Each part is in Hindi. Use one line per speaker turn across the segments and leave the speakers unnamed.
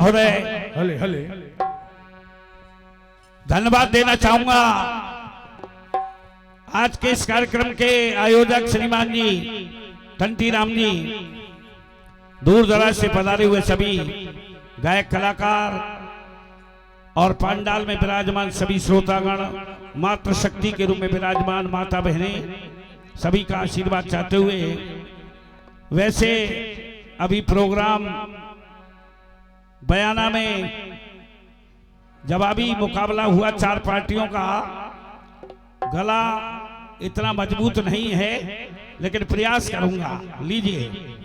और धन्यवाद देना चाहूंगा आज के इस कार्यक्रम के आयोजक श्रीमान जी टंटी राम जी, दूर दराज से पधारे हुए सभी गायक कलाकार और पंडाल में विराजमान सभी श्रोतागण, मातृ शक्ति के रूप में विराजमान माता बहनें, सभी का आशीर्वाद चाहते हुए वैसे अभी प्रोग्राम बयाना में जवाबी मुकाबला हुआ 4 पार्टियों का। गला इतना मजबूत नहीं है लेकिन प्रयास करूंगा। लीजिए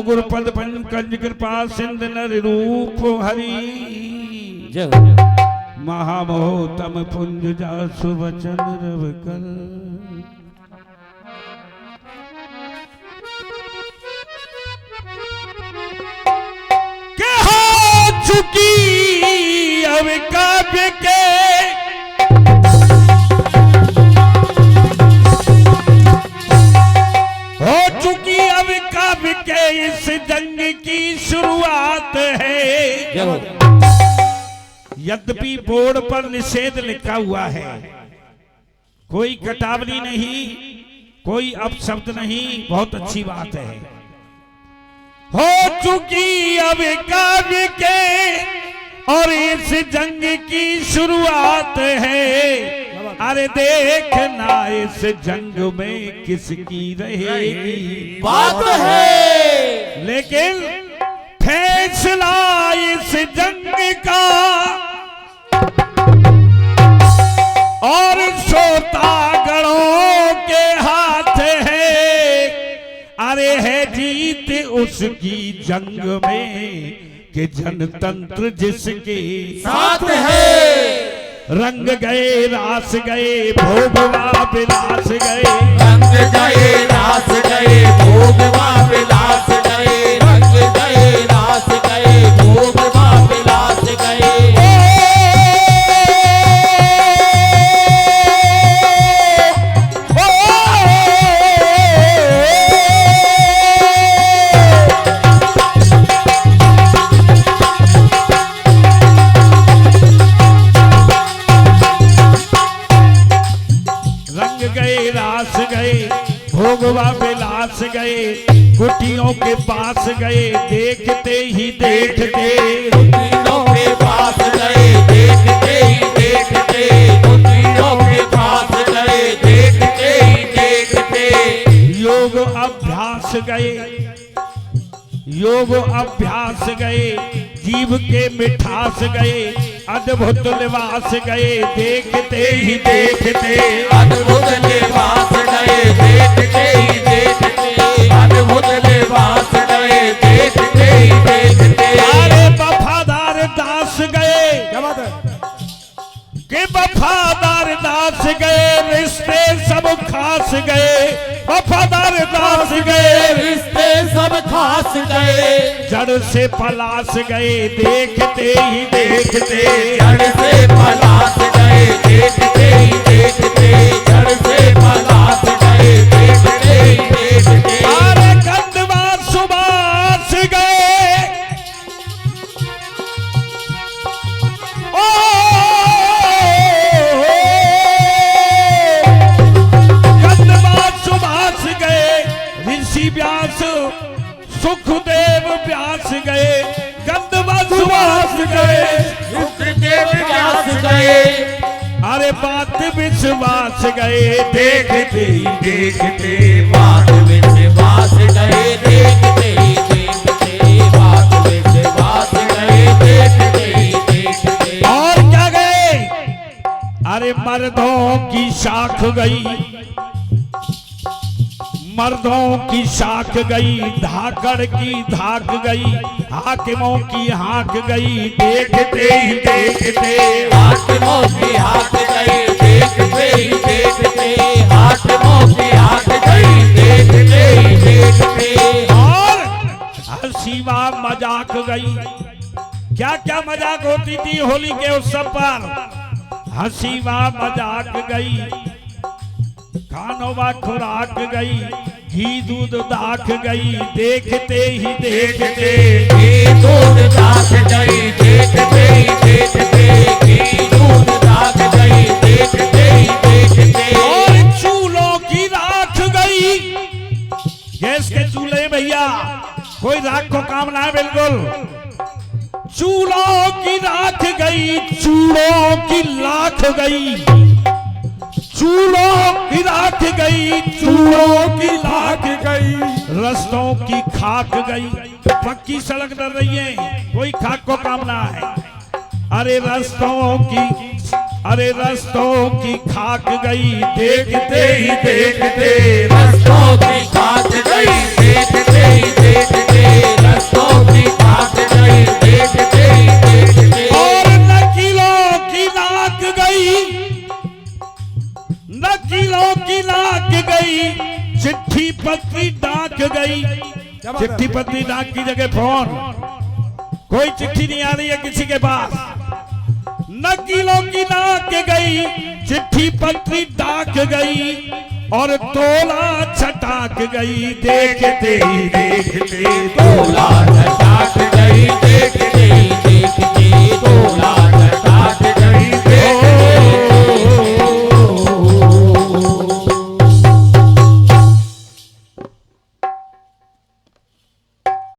गुरुपद पंकज कृपा सिंध नर रूप हरि महामहोतम पुंज जासु वचन रव कर। के हो चुकी अब काव्य के के इस जंग की शुरुआत है। यद्यपि बोर्ड पर निषेध लिखा हुआ है, कोई कटावली नहीं, कोई अपशब्द नहीं, बहुत अच्छी बात है। हो चुकी अब काव्य के और इस जंग की शुरुआत है। अरे देखना इस जंग में किसकी रहेगी
बात है,
लेकिन फैसला इस जंग का और श्रोतागणों के हाथ है। अरे है जीत उसकी जंग में कि जनतंत्र जिसके
साथ है।
रंग गए रास गए भोगवा विलास गए,
रंग गए रास गए भोगवा विलास गए, रंग गए रास गए भोगवा विलास गए।
भोगवा विलास गए, कुटियों के पास गए, देखते ही देखते
कुटियों के पास गए, देखते ही देखते कुटियों के पास गए, देखते ही देखते
योग अभ्यास गए, योग अभ्यास गए, जीव के मिठास गए, अद्भुत लिबास गए, देखते ही देखते
अद्भुत लिबास गए, देखते ही देखते अद्भुत लिबास गए, देखते ही देखते।
अरे वफादार दास गए, क्या बात है कि वफादार दास गए, रिश्ते सब खास गए, वफादार दास गए,
रिश्ते सब खास गए,
जड़ से पलास गए, देखते ही देखते
जड़ से पलास गए, देखते ही देखते जड़ से पलास गए, देखते ही देखते।
अरे कंदवा सुबास गए, ओ कंदवा सुबास गए, ऋषि व्यास सुखदेव व्यास गए, कंदवा सुबास गए,
सुखदेव व्यास गए।
अरे बात विश्वास गए देखते ही देखते।
बात विश्वास गए देखते ही देखते, बात विश्वास गए देखते ही देखते।
और क्या गए? अरे मर्दों की शाख गई, मर्दों की शाख गई, धाकड़ की धाक गई, हाकिमों की हाक गई देखते ही देखते।
हाकिमों की हाक गई देखते ही देखते, हाकिमों की हाक गई देखते ही देखते।
और हंसीवा मजाक गई। क्या क्या मजाक होती थी होली के उत्सव पर? हंसीवा मजाक गई, खानोवा खुराक गई, घी दूध दाख गई देखते ही देखते।
घी दूध दाख गई देखते ही देखते, घी दूध दाख गई देखते ही देखते।
और चूल्हों की राख गई, गैस के चूल्हे भैया, कोई राख को काम ना है बिल्कुल। चूल्हों की राख गई, चूल्हों की लाख गई, चूल्हों की राख गई, चूल्हों की लाख गई, रस्तों की खाक गई। पक्की सड़क डर रही है, कोई खाक को काम ना है। अरे रस्तों की खाक गई देखते ही देखते।
रस्तों की खाक गई देखते ही देखते, रस्तों की खाक गई देखते ही देखते।
और नकीलों की नाक गई, नकीलों की नाक गई, चिट्ठी पत्री डाक गई। चिट्ठी पत्री डाक की जगह फोन, कोई चिट्ठी नहीं आ रही है किसी के पास। नकीलों की नाक गई, चिट्ठी पत्री डाक गई, और तोला छटाक गई देखते ही देखते।
तोला